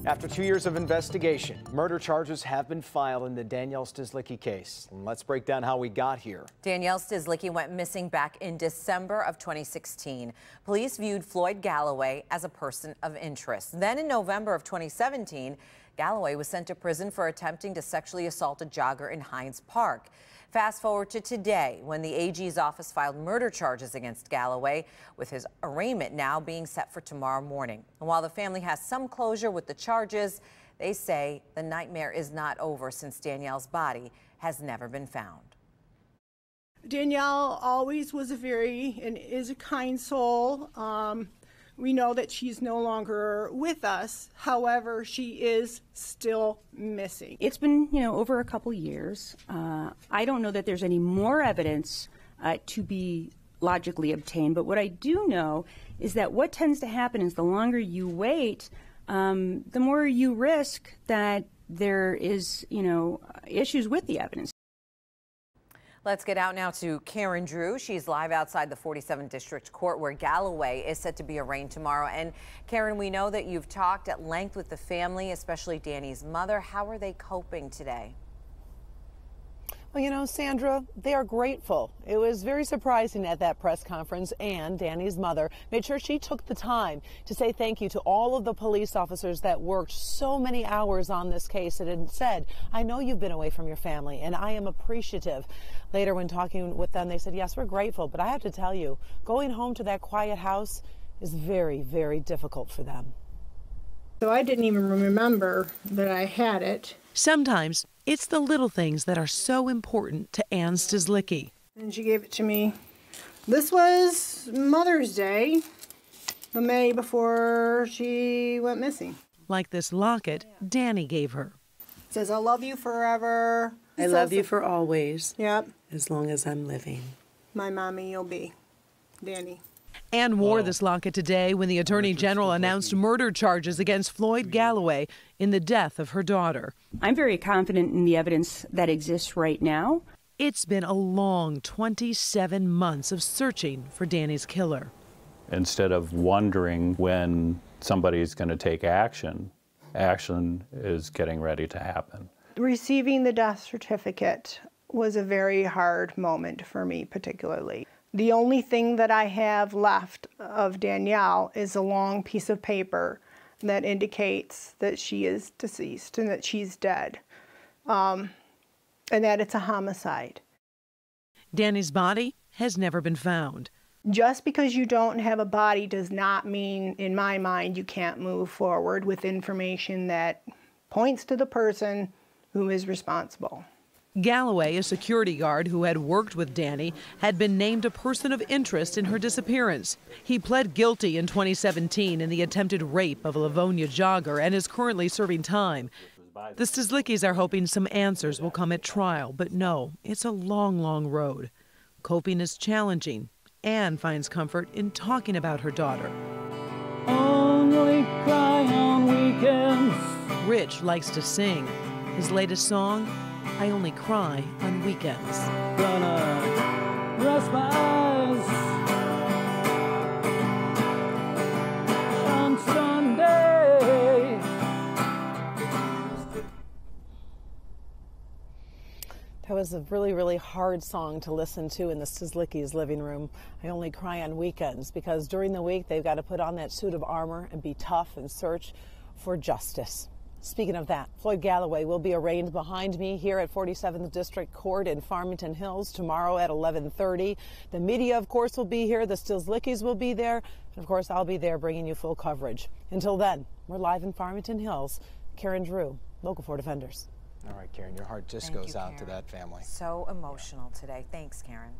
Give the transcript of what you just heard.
After 2 years of investigation, murder charges have been filed in the Danielle Stislicki case. Let's break down how we got here. Danielle Stislicki went missing back in December of 2016. Police viewed Floyd Galloway as a person of interest. Then in November of 2017, Galloway was sent to prison for attempting to sexually assault a jogger in Hines Park. Fast forward to today, when the AG's office filed murder charges against Galloway, with his arraignment now being set for tomorrow morning. And while the family has some closure with the charges, they say the nightmare is not over since Danielle's body has never been found. Danielle always was and is a kind soul. We know that she's no longer with us. However, she is still missing. It's been, over a couple years. I don't know that there's any more evidence to be logically obtained, but what I do know is that what tends to happen is the longer you wait, the more you risk that there is, issues with the evidence. Let's get out now to Karen Drew. She's live outside the 47th District Court where Galloway is set to be arraigned tomorrow. And Karen, we know that you've talked at length with the family, especially Danny's mother. How are they coping today? Well, Sandra, they are grateful. It was very surprising at that press conference, and Danny's mother made sure she took the time to say thank you to all of the police officers that worked so many hours on this case and had said, I know you've been away from your family, and I am appreciative. Later, when talking with them, they said, yes, we're grateful, but I have to tell you, going home to that quiet house is very, very difficult for them. So I didn't even remember that I had it. Sometimes it's the little things that are so important to Ann Stislicki. And she gave it to me. This was Mother's Day, the May before she went missing. Like this locket Danny gave her. It says, I love you forever. I love you for always. Yep. As long as I'm living. My mommy you'll be, Danny. Ann wore this locket today when the Attorney General announced murder charges against Floyd Galloway in the death of her daughter. I'm very confident in the evidence that exists right now. It's been a long 27 months of searching for Danny's killer. Instead of wondering when somebody's going to take action, action is getting ready to happen. Receiving the death certificate was a very hard moment for me particularly. The only thing that I have left of Danielle is a long piece of paper that indicates that she is deceased and that she's dead, and that it's a homicide. Danny's body has never been found. Just because you don't have a body does not mean, in my mind, you can't move forward with information that points to the person who is responsible. Galloway, a security guard who had worked with Danny, had been named a person of interest in her disappearance. He pled guilty in 2017 in the attempted rape of a Livonia jogger and is currently serving time. The Stislickis are hoping some answers will come at trial, but no, it's a long, long road. Coping is challenging. Ann finds comfort in talking about her daughter. Only cry on weekends. Rich likes to sing. His latest song, I Only Cry on Weekends. Gonna rest my eyes on Sunday. That was a really, really hard song to listen to in the Stislicki's living room. I only cry on weekends because during the week they've got to put on that suit of armor and be tough and search for justice. Speaking of that, Floyd Galloway will be arraigned behind me here at 47th District Court in Farmington Hills tomorrow at 11:30. The media, of course, will be here. The Stislickis will be there. And, of course, I'll be there bringing you full coverage. Until then, we're live in Farmington Hills. Karen Drew, Local 4 Defenders. All right, Karen, your heart just goes out to that family. So emotional today. Thanks, Karen.